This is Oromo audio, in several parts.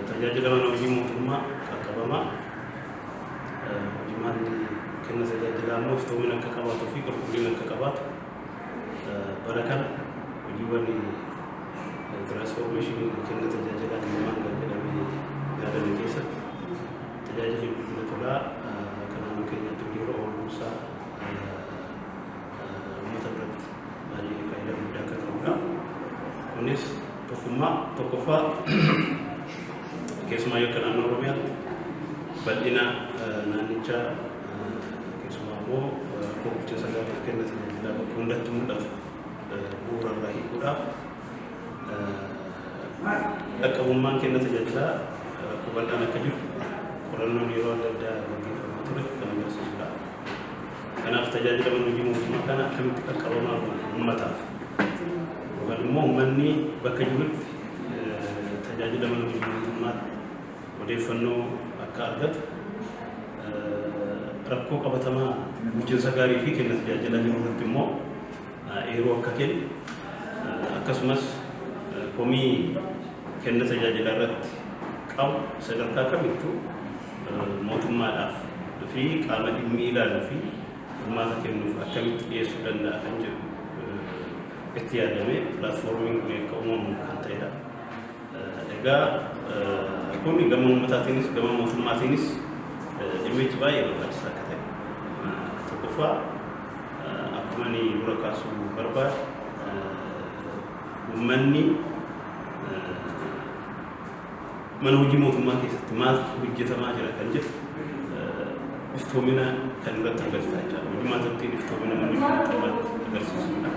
tajaajila mana hojii mootummaa qaqqabamaa hojimaan kenna tajaajila ammoo iftoomina akka qabaatuu fi qulqullina akka qabaatu bara kana hojiiwwan transformation kenna tajaajila kennamaan jedhamee yaadame keessatti tajaajilli bilbila tolaa kan naannoo keenyatti hojii oolumsaa uummata biratti baay'ee faayidaa guddaa akka qabudha. Kunis tokkoffaa keessumaa yoo akka naannoo Oromiyaatti bal'ina naannichaa keessumaa immoo bulchiinsa gaariif kenna tajaajila bakka hundatti mul'atu bu'uurarraa hiikuudhaaf dhaqqabummaan kenna tajaajilaa bal'aan akka jiru qorannoon yeroo adda addaa gaggeeffamaa ture kan agarsiisudha. Kanaaf tajaajila mana hojii mootummaa kana akkamitti qaqqabamaa uummataaf yookaan immoo uummanni bakka jirutti tajaajila mana hojii mootummaatti odeeffannoo akka argatu rakkoo qabatamaa bulchiinsa gaarii fi kenna tajaajilaa jiru irratti immoo yeroo akka kennu akkasumas komii kenna tajaajilaa irratti qabu sadarkaa kamittuu mootummaadhaaf fi qaama dhimmi ilaaluu fi furmaata kennuuf akkamitti dhiyeessuu danda'a kan jedhu itti yaadamee pilaatfoormiin kun akka uumamu kan ta'edha. Egaa kun gama uummataatiinis gama mootummaatiinis dhimmichi baay'ee barbaachisaa akka ta'e tokkoffaa akkuma ani dura kaasuu barbaade uummanni mana hojii mootummaa keessatti maal hojjetamaa jira kan jedhu iftoomina kan irratti agarsiisaa jira. Hojimaatatti iftoomina mana hojii mootummaatti agarsiisudha.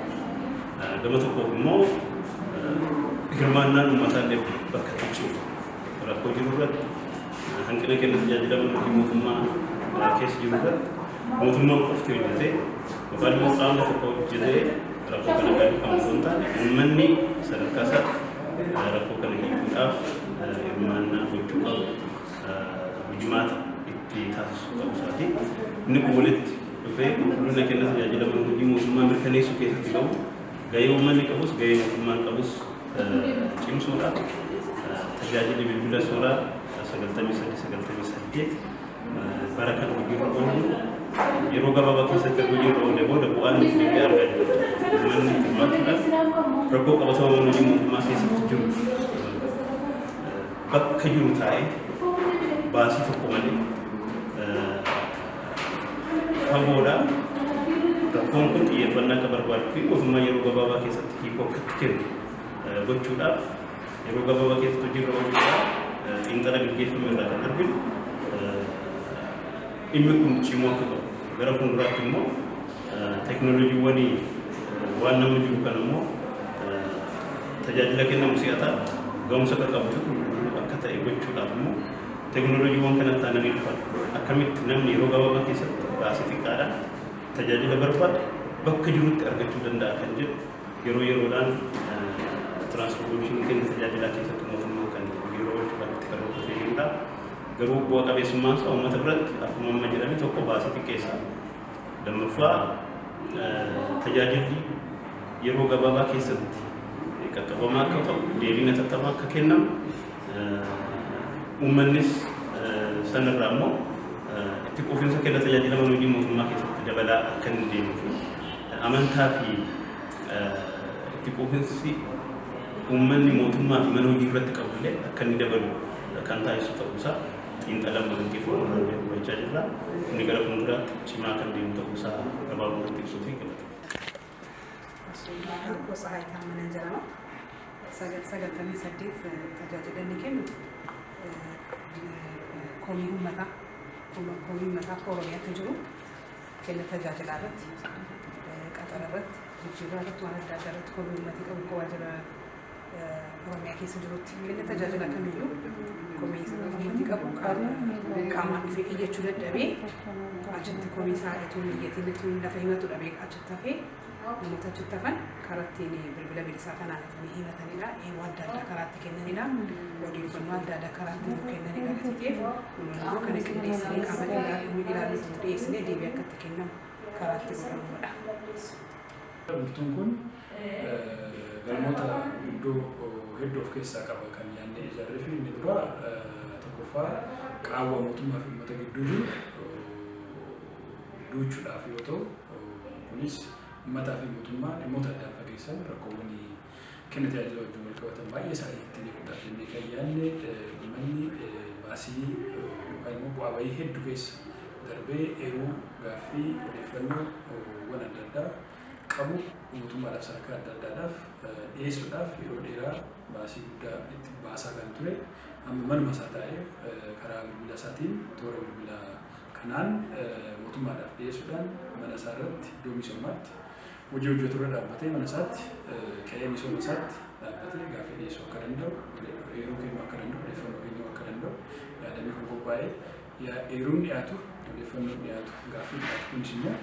Gama tokkoof immoo hirmaannaan uummataa illee bakka itti rakkoo jiru irratti hanqina kenna tajaajila mana hojii mootummaa keessa jiru irratti mootummaan qofti hojjetee yookaan immoo qaamni tokko hojjetee rakkoo kana gadi kan osoo hin taane uummanni sadarkaa isaatti rakkoo kana hiikuudhaaf hirmaannaa gochuu qabu hojimaata itti taasisuu qabu isaati. Inni kun walitti dhufee qulqullina kenna tajaajila mana hojii mootummaa mirkaneessuu keessatti qabu gahee uummanni qabus gahee mootummaan qabus cimsuudha. Tajaajilli bilbila soolaa 9398 bara kana hojiirra oolu yeroo gabaabaa keessatti hojiirra oolee booda bu'aan deebi'ee argaa jirra. Uummanni hirmaachuudhaaf rakkoo qabatama mana hojii mootummaa keessatti jiru bakka jiru taa'ee baasii tokko malee fagoodhaa rakkoon kun xiyyeeffannaa akka barbaaduu fi mootummaa yeroo gabaabaa keessatti hiikoo akkatti kennu gochuudhaaf yeroo gabaabaa keessatti hojiirra oolchuudhaaf xiinxala gaggeeffame irraa kan arginu dhimmi kun cimoo akka qabu gara fuulduraatti immoo teekinooloojiiwwan waan nama jiru kan immoo tajaajila kennamu si'ataa ga'umsa akka qabdu akka ta'e gochuudhaaf immoo teekinooloojiiwwan kana taananii dhufan akkamitti namni yeroo gabaabaa keessatti baasii xiqqaadhaan tajaajila barbaade bakka jirutti argachuu danda'a kan jedhu yeroo yeroodhaan tiraanspoorteeshinii kenna tajaajilaa keessatti mootummaa kan yeroo oolchuudhaaf itti karoorfatee jirudha. Garuu bu'a qabeessummaan isaa uummata biratti akkuma amma jedhame tokko baasii xiqqeessa. Lammaffaa tajaajilli yeroo gabaabaa keessatti qaqqabamaa akka ta'u deebiin hatattamaa akka kennamu uummannis sanarraa immoo itti quufinsa kenna tajaajila mana hojii mootummaa keessatti dabalaa akka inni deemuu fi amantaa fi itti quufinsi uummanni mootummaa fi mana hojii irratti qabullee akka inni dabalu kan taasisu ta'uusaa xiinxalama gaggeeffamu irraa hubachaa jirra. Inni gara fuulduraatti cimaa kan deemu ta'uusaa gabaabumatti ibsuu fi galata. Gosa haayitaa mana jedhama. 98 tajaajila inni kennu komii uummataa Oromiyaatti jiru kenna tajaajilaa irratti qaxara irratti jijjiirraa irratti waan adda addaa irratti komii uummatii qabu waajjira Oromiyaa keessa jirutti kenna tajaajila kamiyyuu komii uummatii qabu qaamaan dhufee iyyachuu dadhabee achitti komii isaa ittiin iyyatiin lafa himatu dhabee achitti hafee namoota achitti hafan karaa ittiin bilbila bilisaa kanaan himatanidha. Yeroo adda addaa karaa itti kennanidha. Odeeffannoo adda addaa karaa ittiin kennanidha. Gateef immoo kana qindeessinee qaama ilaaluutti dhiyeessinee deebii akka itti kennamu karaa itti godhamudha. Murtuun kun galmoota guddoo hedduu of keessaa qaba kan yaadne ijaarree fi inni dura tokkoffaa qaawwa mootummaa fi uummata gidduu duuchuudhaaf yoo ta'u kunis uummataa fi mootummaa dhimmoota adda addaa keessan rakkoowwan kenna tajaajila wajjin wal qabatan baay'ee isaanii ittiin eeguudhaaf jennee kan yaadne uummanni baasii yookaan immoo bu'aa bahii hedduu keessa darbee eeruu gaaffii odeeffannoo waan adda addaa qabu mootummaadhaaf sadarkaa adda addaadhaaf dhiyeessuudhaaf yeroo dheeraa baasii guddaa itti baasaa kan ture amma manuma isaa taa'ee karaa bilbila isaatiin toora bilbila kanaan mootummaadhaaf dhiyeessuudhaan mana isaa irratti iddoo misoomaatti hojii hojjetu irra dhaabbatee mana isaatti qe'ee misooma isaatti dhaabbatee gaaffii dhiyeessuu akka danda'u eeruu kennuu akka danda'u odeeffannoo kennuu akka danda'u yaadamee kan qophaa'ee eeruun dhiyaatu odeeffannoon dhiyaatu gaaffii dhiyaatu kunis immoo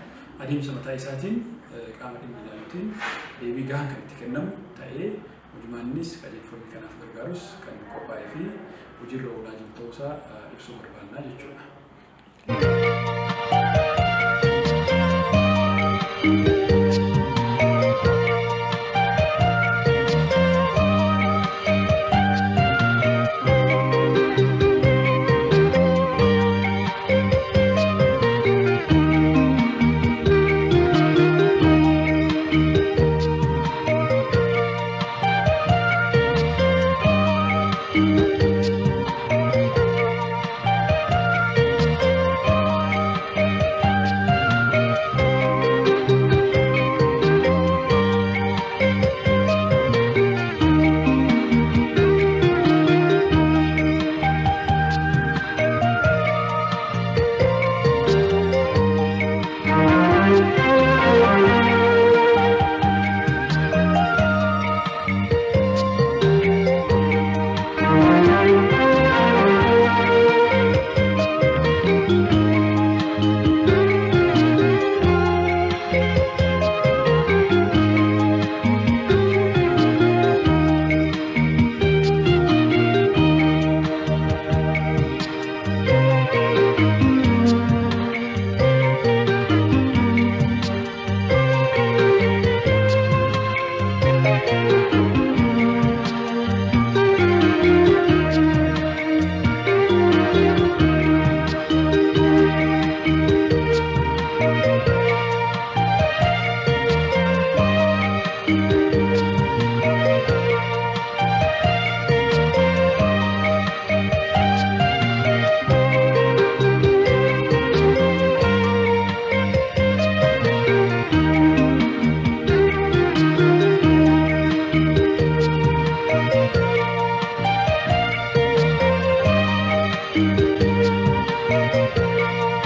adeemsa mataa isaatiin qaama dhimmi ilaaluutiin deebii gahaan kan itti kennamu ta'ee hojimaannis qajeelfamni kanaaf gargaarus kan qophaa'ee fi hojiirra oolaa jiru ta'uusaa ibsuu barbaannaa jechuudha.